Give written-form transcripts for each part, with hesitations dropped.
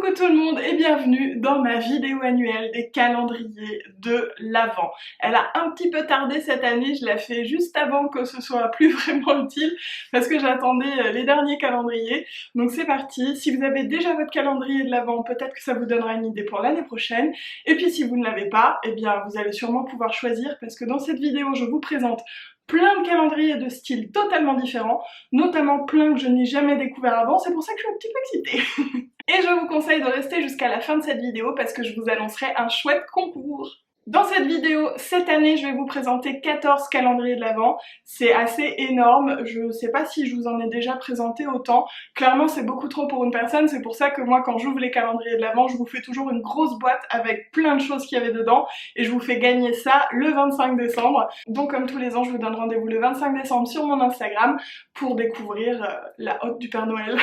Coucou tout le monde et bienvenue dans ma vidéo annuelle des calendriers de l'Avent. Elle a un petit peu tardé cette année, je l'ai fait juste avant que ce soit plus vraiment utile parce que j'attendais les derniers calendriers. Donc c'est parti, si vous avez déjà votre calendrier de l'Avent, peut-être que ça vous donnera une idée pour l'année prochaine. Et puis si vous ne l'avez pas, eh bien vous allez sûrement pouvoir choisir parce que dans cette vidéo je vous présente plein de calendriers de styles totalement différents, notamment plein que je n'ai jamais découvert avant, c'est pour ça que je suis un petit peu excitée. Et je vous conseille de rester jusqu'à la fin de cette vidéo parce que je vous annoncerai un chouette concours. Dans cette vidéo, cette année, je vais vous présenter 14 calendriers de l'Avent. C'est assez énorme, je sais pas si je vous en ai déjà présenté autant. Clairement, c'est beaucoup trop pour une personne, c'est pour ça que moi, quand j'ouvre les calendriers de l'Avent, je vous fais toujours une grosse boîte avec plein de choses qu'il y avait dedans et je vous fais gagner ça le 25 décembre. Donc comme tous les ans, je vous donne rendez-vous le 25 décembre sur mon Instagram pour découvrir la hotte du Père Noël.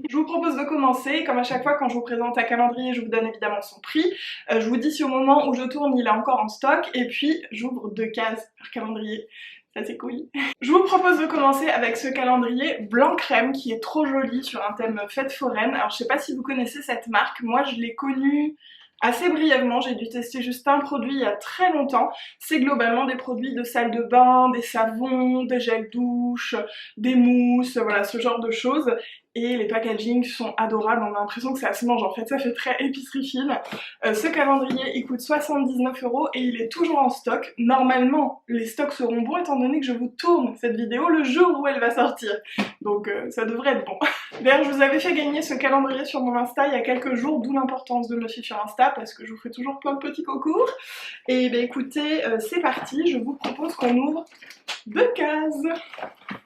Je vous propose de commencer, comme à chaque fois quand je vous présente un calendrier, je vous donne évidemment son prix. Je vous dis si au moment où je tourne, il est encore en stock, et puis j'ouvre 2 cases par calendrier. Ça c'est cool. Je vous propose de commencer avec ce calendrier blanc crème qui est trop joli sur un thème fête foraine. Alors je sais pas si vous connaissez cette marque, moi je l'ai connue assez brièvement, j'ai dû tester juste un produit il y a très longtemps. C'est globalement des produits de salle de bain, des savons, des gels douche, des mousses, voilà ce genre de choses. Et les packagings sont adorables, on a l'impression que ça se mange, en fait ça fait très épicerie fine. Ce calendrier il coûte 79 € et il est toujours en stock. Normalement les stocks seront bons étant donné que je vous tourne cette vidéo le jour où elle va sortir. Donc ça devrait être bon. D'ailleurs je vous avais fait gagner ce calendrier sur mon Insta il y a quelques jours, d'où l'importance de me suivre sur Insta parce que je vous fais toujours plein de petits concours. Et ben écoutez, c'est parti, je vous propose qu'on ouvre 2 cases.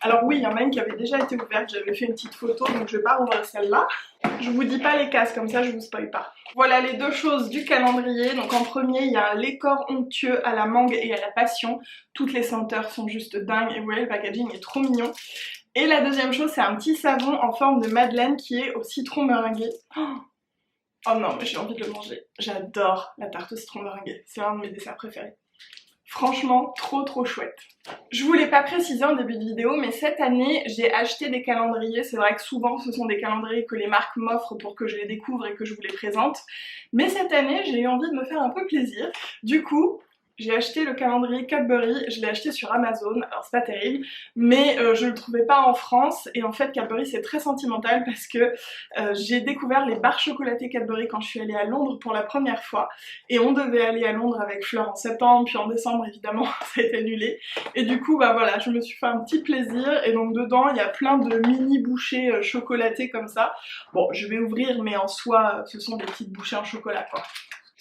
Alors oui, il y en a une qui avait déjà été ouverte, j'avais fait une petite photo donc je vais pas rouvrir celle-là. Je vous dis pas les cases comme ça je vous spoil pas. Voilà les deux choses du calendrier. Donc en premier il y a un lait corps onctueux à la mangue et à la passion. Toutes les senteurs sont juste dingues et vous voyez le packaging est trop mignon. Et la deuxième chose c'est un petit savon en forme de madeleine qui est au citron meringué. Oh non mais j'ai envie de le manger. J'adore la tarte au citron meringué, c'est un de mes desserts préférés. Franchement, trop chouette. Je vous l'ai pas précisé en début de vidéo, mais cette année, j'ai acheté des calendriers. C'est vrai que souvent, ce sont des calendriers que les marques m'offrent pour que je les découvre et que je vous les présente. Mais cette année, j'ai eu envie de me faire un peu plaisir. Du coup, j'ai acheté le calendrier Cadbury, je l'ai acheté sur Amazon, alors c'est pas terrible, mais je le trouvais pas en France, et en fait Cadbury c'est très sentimental parce que j'ai découvert les barres chocolatées Cadbury quand je suis allée à Londres pour la première fois, et on devait aller à Londres avec Fleur en septembre, puis en décembre évidemment ça a été annulé, et du coup bah voilà, je me suis fait un petit plaisir, et donc dedans il y a plein de mini bouchées chocolatées comme ça. Bon je vais ouvrir mais en soi ce sont des petites bouchées en chocolat quoi.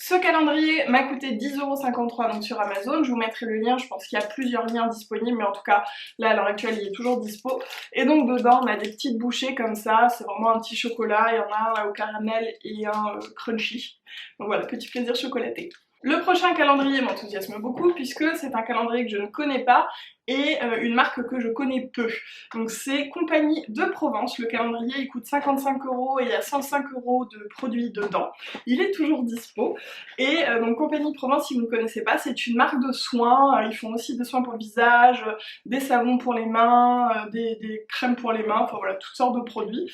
Ce calendrier m'a coûté 10,53 € donc sur Amazon, je vous mettrai le lien, je pense qu'il y a plusieurs liens disponibles, mais en tout cas là à l'heure actuelle il est toujours dispo. Et donc dedans on a des petites bouchées comme ça, c'est vraiment un petit chocolat, il y en a un au caramel et un crunchy. Donc voilà, petit plaisir chocolaté. Le prochain calendrier m'enthousiasme beaucoup puisque c'est un calendrier que je ne connais pas et une marque que je connais peu. Donc c'est Compagnie de Provence, le calendrier il coûte 55 € et il y a 105 € de produits dedans. Il est toujours dispo. Et donc Compagnie de Provence, si vous ne connaissez pas, c'est une marque de soins, ils font aussi des soins pour le visage, des savons pour les mains, des crèmes pour les mains, enfin voilà, toutes sortes de produits.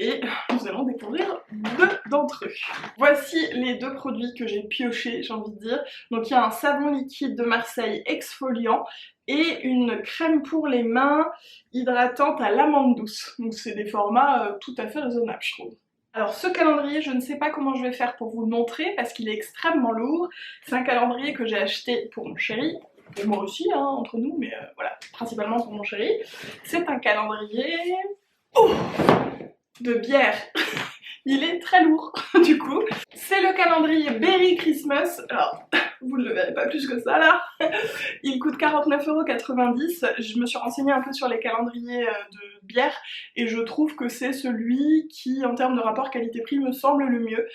Et nous allons découvrir 2 d'entre eux. Voici les 2 produits que j'ai piochés, j'ai envie de dire. Donc il y a un savon liquide de Marseille exfoliant et une crème pour les mains hydratante à l'amande douce. Donc c'est des formats tout à fait raisonnables je trouve. Alors ce calendrier, je ne sais pas comment je vais faire pour vous le montrer parce qu'il est extrêmement lourd. C'est un calendrier que j'ai acheté pour mon chéri. Et moi aussi, hein, entre nous, mais voilà, principalement pour mon chéri. C'est un calendrier... Oh de bière. Il est très lourd du coup. C'est le calendrier Berry Christmas. Alors, vous ne le verrez pas plus que ça là. Il coûte 49,90 €. Je me suis renseignée un peu sur les calendriers de bière et je trouve que c'est celui qui, en termes de rapport qualité-prix, me semble le mieux.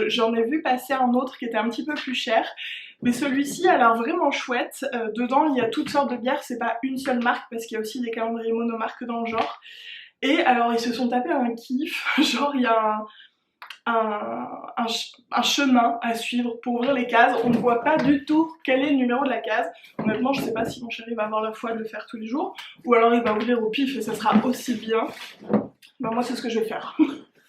J'en ai vu passer un autre qui était un petit peu plus cher. Mais celui-ci a l'air vraiment chouette. Dedans, il y a toutes sortes de bières. C'est pas une seule marque parce qu'il y a aussi des calendriers monomarques dans le genre. Et alors ils se sont tapés un kiff, genre il y a un chemin à suivre pour ouvrir les cases, on ne voit pas du tout quel est le numéro de la case. Honnêtement je sais pas si mon chéri va avoir la foi de le faire tous les jours, ou alors il va ouvrir au pif et ça sera aussi bien. Ben moi c'est ce que je vais faire.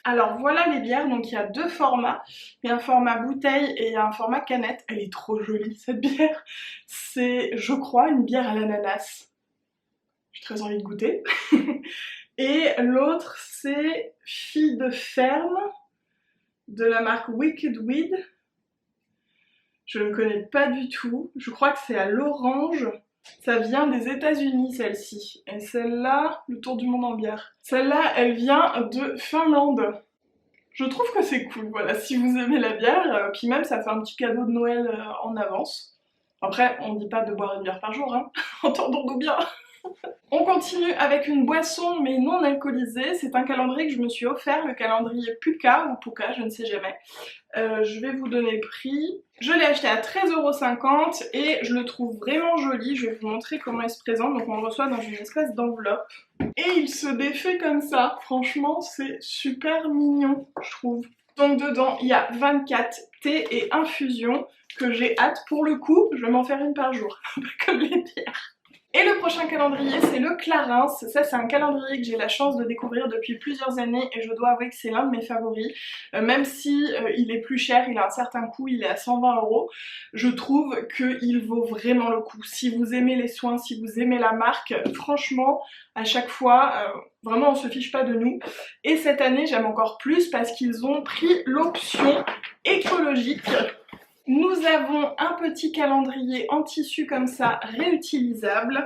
Alors voilà les bières, donc il y a deux formats, il y a un format bouteille et un format canette. Elle est trop jolie cette bière, c'est je crois une bière à l'ananas, j'ai très envie de goûter. Et l'autre c'est Fille de ferme de la marque Wicked Weed, je ne connais pas du tout, je crois que c'est à l'orange. Ça vient des États-Unis celle-ci. Et celle-là, le tour du monde en bière. Celle-là, elle vient de Finlande. Je trouve que c'est cool, voilà, si vous aimez la bière, puis même ça fait un petit cadeau de Noël en avance. Après, on dit pas de boire une bière par jour, hein, entendons-nous bien. On continue avec une boisson mais non alcoolisée, c'est un calendrier que je me suis offert, le calendrier Puka ou Puka, je ne sais jamais. Je vais vous donner le prix. Je l'ai acheté à 13,50 € et je le trouve vraiment joli, je vais vous montrer comment il se présente. Donc on le reçoit dans une espèce d'enveloppe. Et il se défait comme ça, franchement c'est super mignon je trouve. Donc dedans il y a 24 thés et infusions que j'ai hâte, pour le coup je vais m'en faire une par jour, comme les bières. Et le prochain calendrier c'est le Clarins, ça c'est un calendrier que j'ai la chance de découvrir depuis plusieurs années et je dois avouer que c'est l'un de mes favoris, même si il est plus cher, il a un certain coût, il est à 120 €, je trouve qu'il vaut vraiment le coup. Si vous aimez les soins, si vous aimez la marque, franchement à chaque fois, vraiment on se fiche pas de nous. Et cette année j'aime encore plus parce qu'ils ont pris l'option écologique. Nous avons un petit calendrier en tissu comme ça, réutilisable.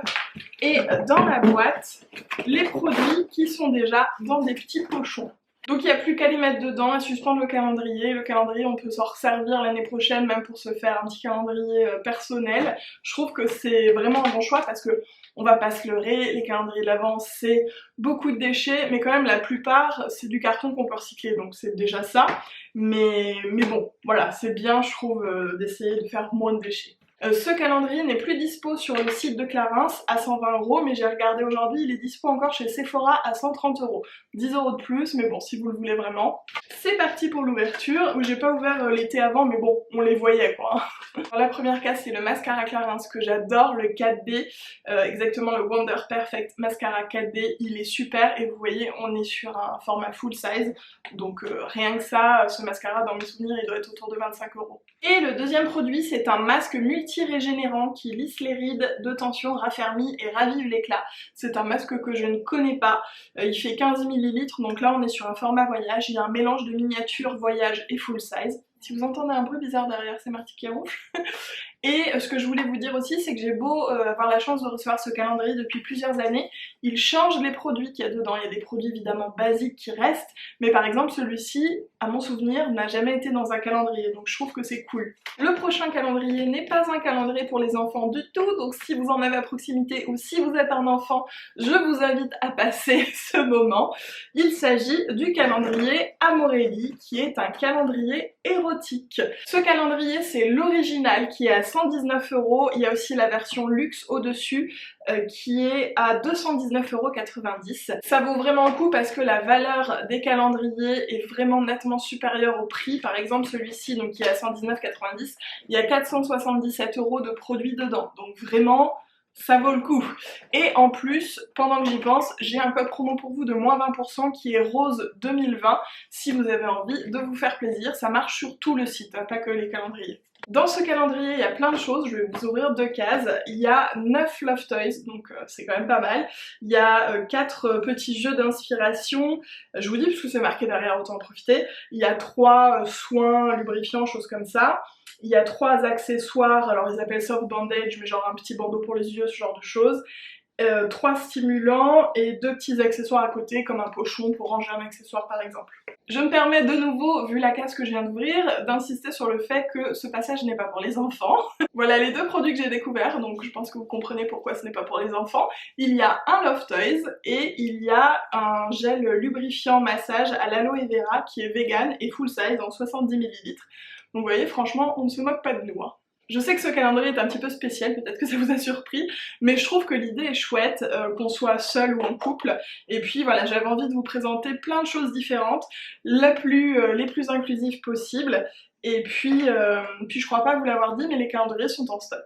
Et dans la boîte, les produits qui sont déjà dans des petits pochons. Donc il n'y a plus qu'à les mettre dedans, à suspendre le calendrier. Le calendrier, on peut s'en resservir l'année prochaine, même pour se faire un petit calendrier personnel. Je trouve que c'est vraiment un bon choix parce que on va pas se leurrer, les calendriers de l'Avent c'est beaucoup de déchets, mais quand même la plupart c'est du carton qu'on peut recycler, donc c'est déjà ça. Mais bon, voilà, c'est bien je trouve d'essayer de faire moins de déchets. Ce calendrier n'est plus dispo sur le site de Clarins à 120 €, mais j'ai regardé aujourd'hui, il est dispo encore chez Sephora à 130 €. 10 € de plus, mais bon, si vous le voulez vraiment. C'est parti pour l'ouverture, où j'ai pas ouvert l'été avant, mais bon, on les voyait quoi. Alors, la première case, c'est le mascara Clarins que j'adore, le 4D, exactement le Wonder Perfect Mascara 4D, il est super, et vous voyez, on est sur un format full size, donc rien que ça, ce mascara, dans mes souvenirs, il doit être autour de 25 €. Et le deuxième produit, c'est un masque multi-régénérant qui lisse les rides de tension, raffermit et ravive l'éclat. C'est un masque que je ne connais pas, il fait 15 ml, donc là on est sur un format voyage, il y a un mélange de miniature, voyage et full size. Si vous entendez un bruit bizarre derrière, c'est Marty qui ronfle. Et ce que je voulais vous dire aussi, c'est que j'ai beau avoir la chance de recevoir ce calendrier depuis plusieurs années, il change les produits qu'il y a dedans. Il y a des produits évidemment basiques qui restent, mais par exemple celui-ci, à mon souvenir, n'a jamais été dans un calendrier, donc je trouve que c'est cool. Le prochain calendrier n'est pas un calendrier pour les enfants du tout, donc si vous en avez à proximité ou si vous êtes un enfant, je vous invite à passer ce moment. Il s'agit du calendrier Amorelli, qui est un calendrier érotique. Ce calendrier, c'est l'original qui est à 119 €, il y a aussi la version luxe au-dessus qui est à 219,90 €. Ça vaut vraiment le coup parce que la valeur des calendriers est vraiment nettement supérieure au prix. Par exemple celui-ci donc qui est à 119,90 €, il y a 477 € de produits dedans, donc vraiment ça vaut le coup. Et en plus, pendant que j'y pense, j'ai un code promo pour vous de moins 20% qui est Rose 2020 si vous avez envie de vous faire plaisir. Ça marche sur tout le site, pas que les calendriers. Dans ce calendrier, il y a plein de choses, je vais vous ouvrir 2 cases. Il y a 9 Love Toys, donc c'est quand même pas mal. Il y a 4 petits jeux d'inspiration, je vous dis parce que c'est marqué derrière, autant en profiter. Il y a 3 soins lubrifiants, choses comme ça. Il y a 3 accessoires, alors ils appellent ça bandage, mais genre un petit bandeau pour les yeux, ce genre de choses. 3 stimulants et 2 petits accessoires à côté comme un pochon pour ranger un accessoire par exemple. Je me permets de nouveau, vu la case que je viens d'ouvrir, d'insister sur le fait que ce passage n'est pas pour les enfants. Voilà les 2 produits que j'ai découverts, donc je pense que vous comprenez pourquoi ce n'est pas pour les enfants. Il y a un Love Toys et il y a un gel lubrifiant massage à l'aloe vera qui est vegan et full size en 70 ml. Donc vous voyez, franchement, on ne se moque pas de nous, hein. Je sais que ce calendrier est un petit peu spécial, peut-être que ça vous a surpris, mais je trouve que l'idée est chouette, qu'on soit seul ou en couple. Et puis voilà, j'avais envie de vous présenter plein de choses différentes, les plus inclusives possibles. Et puis je crois pas vous l'avoir dit, mais les calendriers sont en stock.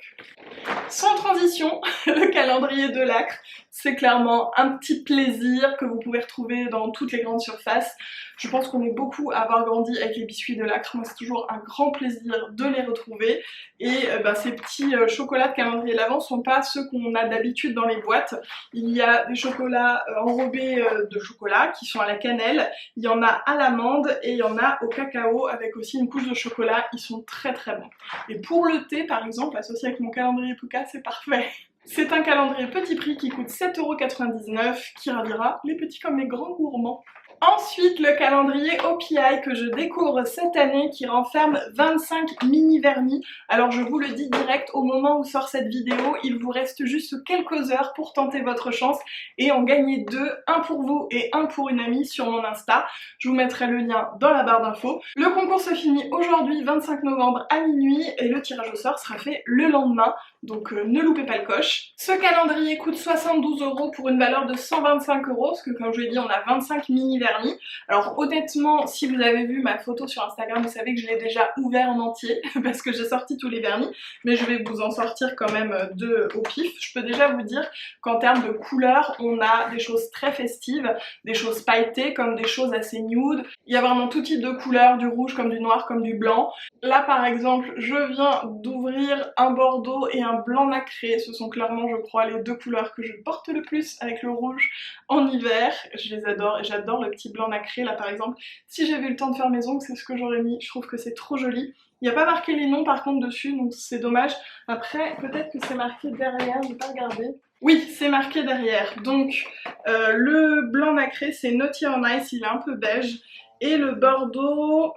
Sans transition, le calendrier de Lacre, c'est clairement un petit plaisir que vous pouvez retrouver dans toutes les grandes surfaces. Je pense qu'on est beaucoup à avoir grandi avec les biscuits de Lacre. Moi, c'est toujours un grand plaisir de les retrouver. Et ces petits chocolats de calendrier de l'Avent sont pas ceux qu'on a d'habitude dans les boîtes. Il y a des chocolats enrobés de chocolat qui sont à la cannelle. Il y en a à l'amande et il y en a au cacao avec aussi une couche de chocolat. Ils sont très très bons. Et pour le thé, par exemple, associé avec mon calendrier Pouka, c'est parfait. C'est un calendrier petit prix qui coûte 7,99 € qui ravira les petits comme les grands gourmands. Ensuite, le calendrier OPI que je découvre cette année qui renferme 25 mini vernis. Alors je vous le dis direct, au moment où sort cette vidéo, il vous reste juste quelques heures pour tenter votre chance et en gagner deux, un pour vous et un pour une amie sur mon Insta. Je vous mettrai le lien dans la barre d'infos. Le concours se finit aujourd'hui, 25 novembre à minuit et le tirage au sort sera fait le lendemain. Donc ne loupez pas le coche. Ce calendrier coûte 72 € pour une valeur de 125 €, parce que comme je l'ai dit, on a 25 mini vernis. Alors honnêtement, si vous avez vu ma photo sur Instagram, vous savez que je l'ai déjà ouvert en entier, parce que j'ai sorti tous les vernis, mais je vais vous en sortir quand même deux au pif. Je peux déjà vous dire qu'en termes de couleurs, on a des choses très festives, des choses pailletées, comme des choses assez nude. Il y a vraiment tout type de couleurs, du rouge comme du noir comme du blanc. Là par exemple, je viens d'ouvrir un bordeaux et un blanc nacré. Ce sont clairement, je crois, les deux couleurs que je porte le plus avec le rouge en hiver. Je les adore et j'adore le petit blanc nacré là par exemple. Si j'avais eu le temps de faire mes ongles, c'est ce que j'aurais mis. Je trouve que c'est trop joli. Il n'y a pas marqué les noms par contre dessus, donc c'est dommage. Après, peut-être que c'est marqué derrière, j'ai pas regardé. Oui, c'est marqué derrière. Donc le blanc nacré, c'est Naughty on Ice, il est un peu beige. Et le bordeaux,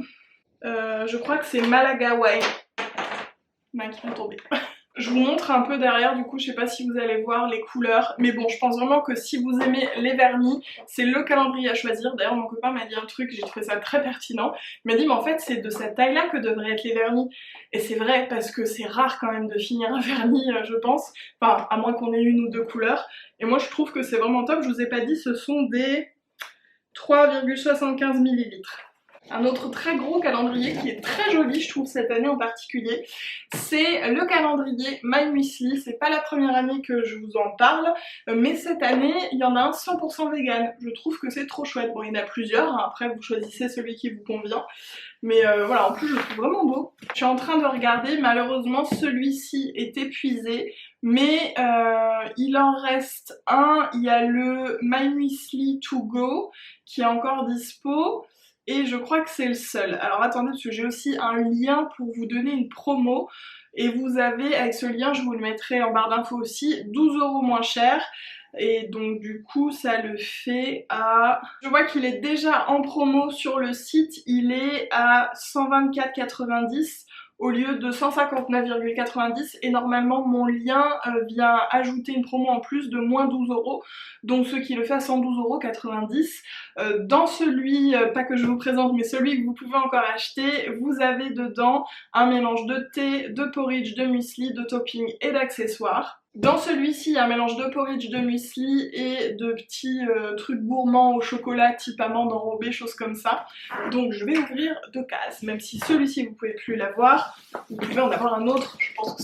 je crois que c'est Malaga Way. Mains qui vont tomber. Je vous montre un peu derrière, du coup je sais pas si vous allez voir les couleurs, mais bon je pense vraiment que si vous aimez les vernis, c'est le calendrier à choisir. D'ailleurs mon copain m'a dit un truc, j'ai trouvé ça très pertinent, il m'a dit mais en fait c'est de cette taille là que devraient être les vernis. Et c'est vrai parce que c'est rare quand même de finir un vernis je pense, enfin à moins qu'on ait une ou deux couleurs, et moi je trouve que c'est vraiment top. Je vous ai pas dit, ce sont des 3,75 ml. Un autre très gros calendrier qui est très joli, je trouve, cette année en particulier, c'est le calendrier My Muesli. C'est pas la première année que je vous en parle, mais cette année, il y en a un 100% vegan. Je trouve que c'est trop chouette. Bon, il y en a plusieurs, hein. Après vous choisissez celui qui vous convient. Mais voilà, en plus je le trouve vraiment beau. Je suis en train de regarder, malheureusement celui-ci est épuisé, mais il en reste un. Il y a le My Muesli To Go qui est encore dispo. Et je crois que c'est le seul. Alors attendez, parce que j'ai aussi un lien pour vous donner une promo. Et vous avez, avec ce lien, je vous le mettrai en barre d'infos aussi, 12 € moins cher. Et donc du coup ça le fait à... Je vois qu'il est déjà en promo sur le site, il est à 124,90 € au lieu de 159,90 €, et normalement mon lien vient ajouter une promo en plus de moins 12 €, donc ce qui le fait à 112,90 €. Dans celui, pas que je vous présente, mais celui que vous pouvez encore acheter, vous avez dedans un mélange de thé, de porridge, de muesli, de topping et d'accessoires. Dans celui-ci, il y a un mélange de porridge, de muesli et de petits trucs gourmands au chocolat type amande enrobée, choses comme ça. Donc je vais ouvrir deux cases, même si celui-ci vous pouvez plus l'avoir, vous pouvez en avoir un autre, je pense que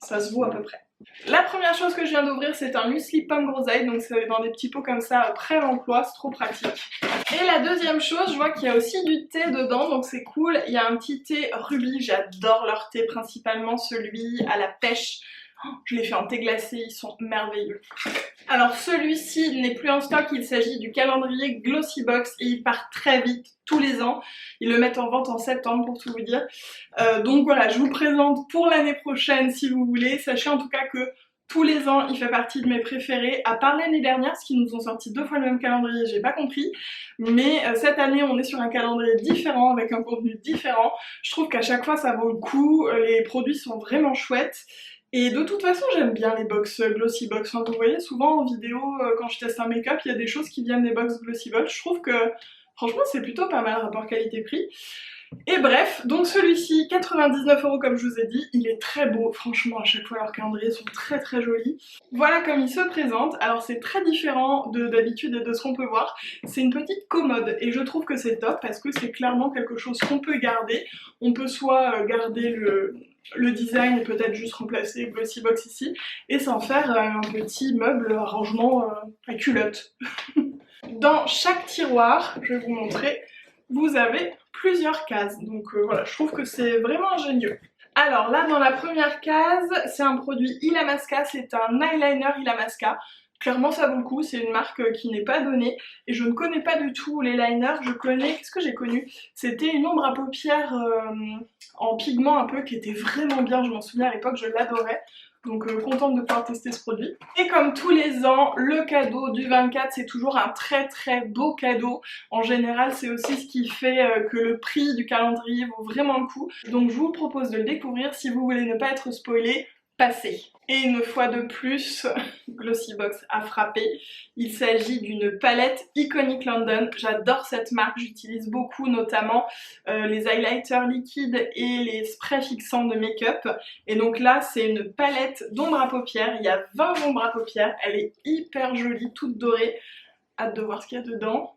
ça se vaut à peu près. La première chose que je viens d'ouvrir, c'est un muesli pomme groseille, donc c'est dans des petits pots comme ça, prêt à l'emploi, c'est trop pratique. Et la deuxième chose, je vois qu'il y a aussi du thé dedans, donc c'est cool. Il y a un petit thé rubis, j'adore leur thé, principalement celui à la pêche. Je l'ai fait en thé glacé, ils sont merveilleux. Alors celui-ci n'est plus en stock, il s'agit du calendrier Glossy Box et il part très vite, tous les ans. Ils le mettent en vente en septembre pour tout vous dire. Donc voilà, je vous présente pour l'année prochaine si vous voulez. Sachez en tout cas que tous les ans, il fait partie de mes préférés, à part l'année dernière, parce qu'ils nous ont sorti 2 fois le même calendrier, j'ai pas compris. Mais cette année, on est sur un calendrier différent, avec un contenu différent. Je trouve qu'à chaque fois, ça vaut le coup, les produits sont vraiment chouettes. Et de toute façon, j'aime bien les box Glossy Box. Enfin, vous voyez, souvent en vidéo, quand je teste un make-up, il y a des choses qui viennent des box Glossy Box. Je trouve que, franchement, c'est plutôt pas mal, rapport qualité-prix. Et bref, donc celui-ci, 99 € comme je vous ai dit, il est très beau, franchement à chaque fois leurs calendriers sont très très jolis. Voilà comme il se présente, alors c'est très différent d'habitude et de ce qu'on peut voir. C'est une petite commode et je trouve que c'est top parce que c'est clairement quelque chose qu'on peut garder. On peut soit garder le design et peut-être juste remplacer Glossybox ici et s'en faire un petit meuble à rangement à culotte. Dans chaque tiroir, je vais vous montrer, vous avez plusieurs cases, donc voilà, je trouve que c'est vraiment ingénieux. Alors là, dans la première case, c'est un produit Illamasqua, c'est un eyeliner Illamasqua. Clairement ça vaut le coup, c'est une marque qui n'est pas donnée et je ne connais pas du tout les liners, je connais, qu'est-ce que j'ai connu? C'était une ombre à paupières en pigment un peu qui était vraiment bien, je m'en souviens à l'époque, je l'adorais. Donc contente de pouvoir tester ce produit. Et comme tous les ans, le cadeau du 24 c'est toujours un très très beau cadeau. En général c'est aussi ce qui fait que le prix du calendrier vaut vraiment le coup. Donc je vous propose de le découvrir, si vous voulez ne pas être spoilé, passez. Et une fois de plus, Glossybox a frappé. Il s'agit d'une palette Iconic London. J'adore cette marque, j'utilise beaucoup notamment les highlighters liquides et les sprays fixants de make-up. Et donc là, c'est une palette d'ombre à paupières. Il y a 20 ombres à paupières. Elle est hyper jolie, toute dorée. Hâte de voir ce qu'il y a dedans.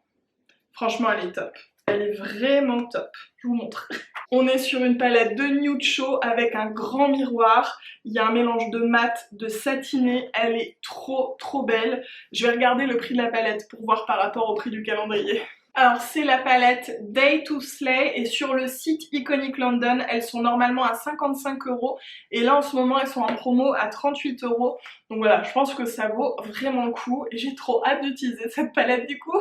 Franchement, elle est top. Elle est vraiment top. Je vous montre. On est sur une palette de nude chaud avec un grand miroir. Il y a un mélange de mat, de satiné. Elle est trop trop belle. Je vais regarder le prix de la palette pour voir par rapport au prix du calendrier. Alors c'est la palette Day to Slay et sur le site Iconic London, elles sont normalement à 55 € et là en ce moment elles sont en promo à 38 €. Donc voilà, je pense que ça vaut vraiment le coup et j'ai trop hâte d'utiliser cette palette du coup.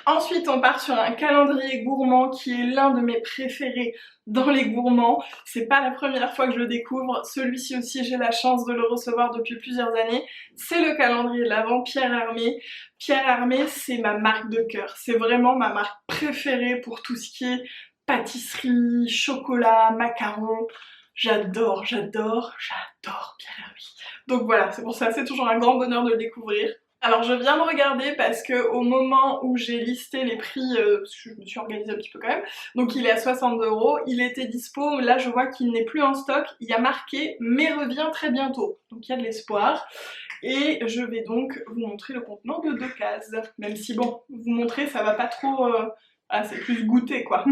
Ensuite on part sur un calendrier gourmand qui est l'un de mes préférés dans les gourmands. C'est pas la première fois que je le découvre, celui-ci aussi j'ai la chance de le recevoir depuis plusieurs années. C'est le calendrier de l'Avent Pierre Hermé. Pierre Hermé c'est ma marque de cœur, c'est vraiment ma marque préférée pour tout ce qui est pâtisserie, chocolat, macarons. J'adore Pierre Hermé. Donc voilà, c'est pour ça, c'est toujours un grand bonheur de le découvrir. Alors je viens de regarder parce que au moment où j'ai listé les prix, parce que je me suis organisée un petit peu quand même, donc il est à 62 €, il était dispo, là je vois qu'il n'est plus en stock, il y a marqué mais revient très bientôt, donc il y a de l'espoir. Et je vais donc vous montrer le contenant de 2 cases, même si bon, vous montrer ça va pas trop, ah, c'est plus goûter quoi.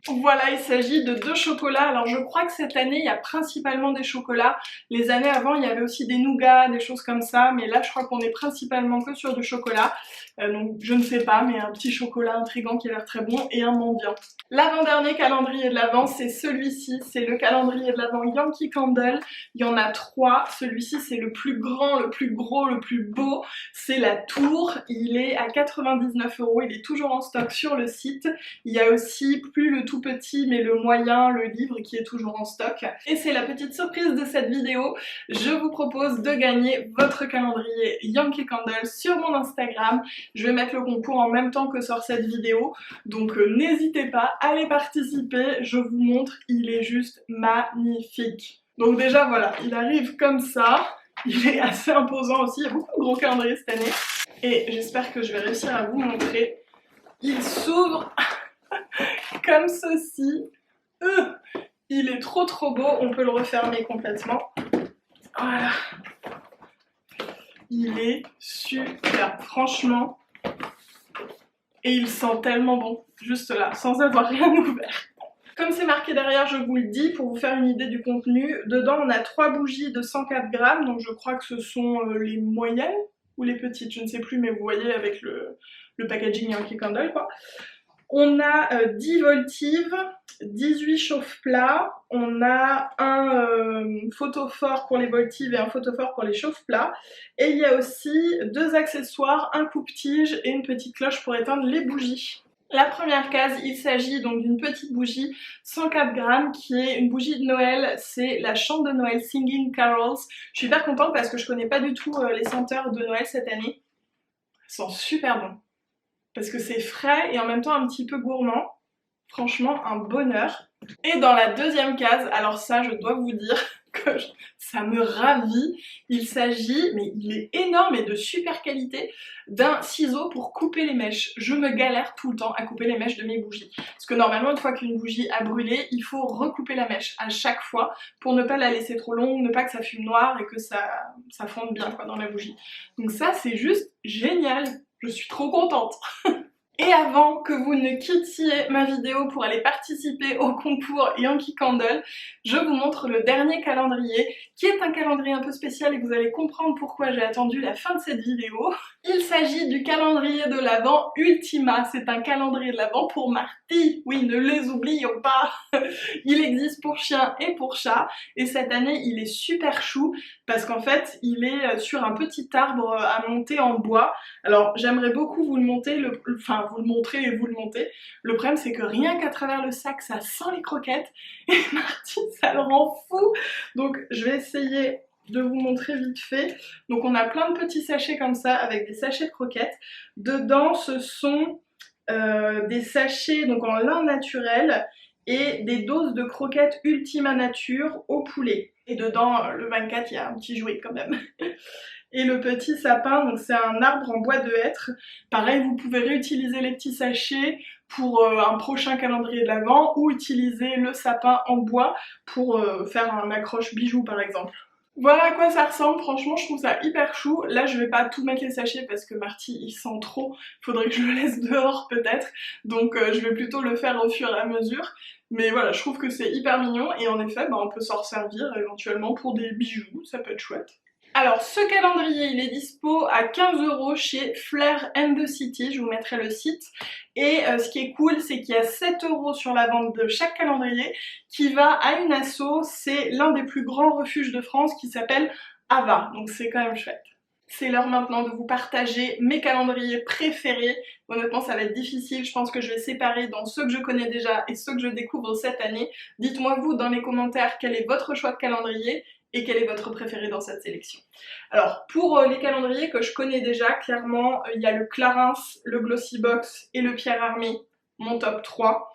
Voilà, il s'agit de 2 chocolats. Alors je crois que cette année il y a principalement des chocolats. Les années avant il y avait aussi des nougats, des choses comme ça, mais là je crois qu'on est principalement que sur du chocolat. Donc je ne sais pas, mais un petit chocolat intriguant qui a l'air très bon et un mendiant. L'avant-dernier calendrier de l'Avent c'est celui-ci, c'est le calendrier de l'Avent Yankee Candle. Il y en a 3, celui-ci c'est le plus grand, le plus gros, le plus beau. C'est la tour, il est à 99 €, il est toujours en stock sur le site. Il y a aussi plus le tout petit mais le moyen, le livre qui est toujours en stock. Et c'est la petite surprise de cette vidéo, je vous propose de gagner votre calendrier Yankee Candle sur mon Instagram. Je vais mettre le concours en même temps que sort cette vidéo, donc n'hésitez pas, allez participer, je vous montre, il est juste magnifique. Donc déjà voilà, il arrive comme ça, il est assez imposant aussi, il y a beaucoup de gros calendriers cette année. Et j'espère que je vais réussir à vous montrer. Il s'ouvre comme ceci. Il est trop trop beau, on peut le refermer complètement. Voilà. Il est super, franchement. Et il sent tellement bon, juste là, sans avoir rien ouvert. Comme c'est marqué derrière, je vous le dis, pour vous faire une idée du contenu, dedans on a 3 bougies de 104 grammes, donc je crois que ce sont les moyennes ou les petites, je ne sais plus, mais vous voyez avec le packaging Yankee Candle quoi. On a 10 voltives, 18 chauffe-plats, on a un photophore pour les voltives et un photophore pour les chauffe-plats. Et il y a aussi 2 accessoires, un coupe-tige et une petite cloche pour éteindre les bougies. La première case, il s'agit donc d'une petite bougie 104 grammes qui est une bougie de Noël, c'est la chante de Noël Singing Carols. Je suis hyper contente parce que je connais pas du tout les senteurs de Noël cette année. Elles sont super bonnes. Parce que c'est frais et en même temps un petit peu gourmand. Franchement, un bonheur. Et dans la deuxième case, alors ça je dois vous dire, ça me ravit. Il s'agit, mais il est énorme et de super qualité, d'un ciseau pour couper les mèches. Je me galère tout le temps à couper les mèches de mes bougies. Parce que normalement, une fois qu'une bougie a brûlé, il faut recouper la mèche à chaque fois pour ne pas la laisser trop longue, ne pas que ça fume noir et que ça fonde bien quoi, dans la bougie. Donc ça, c'est juste génial. Je suis trop contente. Et avant que vous ne quittiez ma vidéo pour aller participer au concours Yankee Candle, je vous montre le dernier calendrier, qui est un calendrier un peu spécial et vous allez comprendre pourquoi j'ai attendu la fin de cette vidéo. Il s'agit du calendrier de l'Avent Ultima, c'est un calendrier de l'Avent pour Marty, oui, ne les oublions pas. Il existe pour chien et pour chat, et cette année il est super chou, parce qu'en fait il est sur un petit arbre à monter en bois. Alors j'aimerais beaucoup vous le monter, vous le montrer et vous le monter. Le problème c'est que rien qu'à travers le sac ça sent les croquettes et Marty ça le rend fou. Donc je vais essayer de vous montrer vite fait. Donc on a plein de petits sachets comme ça avec des sachets de croquettes. Dedans ce sont des sachets donc en lin naturel et des doses de croquettes Ultima Nature au poulet. Et dedans le 24 il y a un petit jouet quand même. Et le petit sapin, donc c'est un arbre en bois de hêtre. Pareil, vous pouvez réutiliser les petits sachets pour un prochain calendrier de l'Avent ou utiliser le sapin en bois pour faire un accroche bijou par exemple. Voilà à quoi ça ressemble, franchement je trouve ça hyper chou. Là je vais pas tout mettre les sachets parce que Marty il sent trop, faudrait que je le laisse dehors peut-être. Donc je vais plutôt le faire au fur et à mesure. Mais voilà, je trouve que c'est hyper mignon et en effet on peut s'en servir éventuellement pour des bijoux, ça peut être chouette. Alors ce calendrier il est dispo à 15 € chez Flair and the City, je vous mettrai le site. Et ce qui est cool c'est qu'il y a 7 € sur la vente de chaque calendrier qui va à une asso, c'est l'un des plus grands refuges de France qui s'appelle Ava, donc c'est quand même chouette. C'est l'heure maintenant de vous partager mes calendriers préférés. Honnêtement ça va être difficile, je pense que je vais séparer dans ceux que je connais déjà et ceux que je découvre cette année. Dites-moi vous dans les commentaires quel est votre choix de calendrier et quel est votre préféré dans cette sélection. Alors pour les calendriers que je connais déjà, clairement il y a le Clarins, le Glossybox et le Pierre Hermé, mon top 3.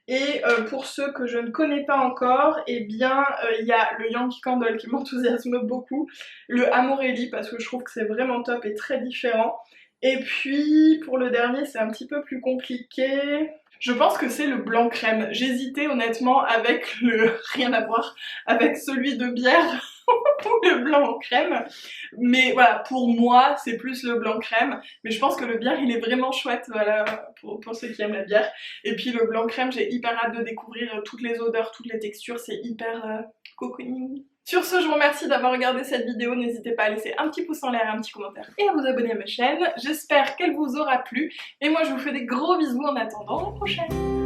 Et pour ceux que je ne connais pas encore, eh bien il y a le Yankee Candle qui m'enthousiasme beaucoup, le Amorelli parce que je trouve que c'est vraiment top et très différent. Et puis pour le dernier c'est un petit peu plus compliqué. Je pense que c'est le blanc crème. J'hésitais honnêtement avec le rien à voir, avec celui de bière ou le blanc crème. Mais voilà, pour moi, c'est plus le blanc crème. Mais je pense que le bière, il est vraiment chouette, voilà, pour ceux qui aiment la bière. Et puis le blanc crème, j'ai hyper hâte de découvrir toutes les odeurs, toutes les textures. C'est hyper cocooning. Sur ce, je vous remercie d'avoir regardé cette vidéo, n'hésitez pas à laisser un petit pouce en l'air, un petit commentaire et à vous abonner à ma chaîne. J'espère qu'elle vous aura plu et moi je vous fais des gros bisous en attendant la prochaine.